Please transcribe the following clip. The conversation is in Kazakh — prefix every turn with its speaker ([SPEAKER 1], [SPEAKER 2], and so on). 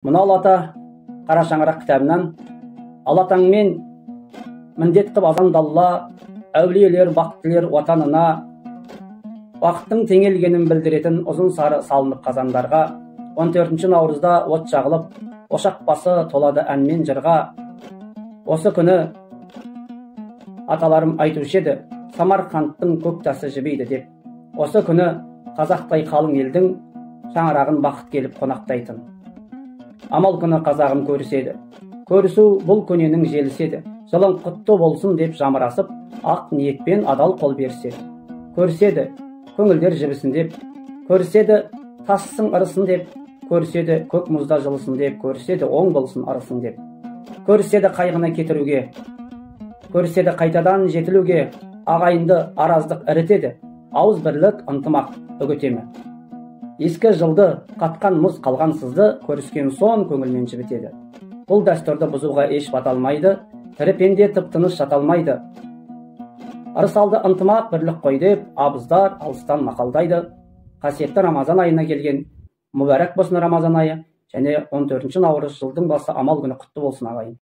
[SPEAKER 1] Мына Алата қара шаңырақ кітабынан Алатаңмен міндет қып азандалла, әулиелер, бақыттылар отанына, уақыттың теңелгенін білдіретін ұзын сары салынып қазандарға, 14 наурызда от жағылып, ошақ басы толады әнмен жырға. Осы күні аталарым айтушы еді, Самарқандтың көк тасы жібейді деп. Осы күні қазақтай қалың елдің шаңырағын бақыт келіп қонақтайтын. Амал күні қазағым көріседі. Көрісу бұл көненің желіседі. Жылың құтты болсын деп жамырасып, ақ ниетпен адал қол берсе. Көріседі, көңілдер жібісін деп. Көріседі, тассың ырысын деп. Көріседі, көк мұзда жылысын деп. Көріседі, оң болсын арысын деп. Көріседі, қайғына кетіруге. Көріседі, қайтадан жетілуге. Ағайынды араздық ірітеді. Ауыз бірлік ынтымақ үгітемі. Ескі жылды қатқан мұз қалған сызды көріскен сон көңілмен жібітеді. Бұл дәстүрді бұзуға еш бата алмайды, тірі пенде тып-тыныш жата алмайды. Ырысалды ынтымақ бірлік қой деп, абыздар алыстан мақалдайды. Қасиетті Рамазан айына келген, мүбәрәк болсын Рамазан айы, және 14 наурыз жылдың басы амал күні құтты болсын ағайын.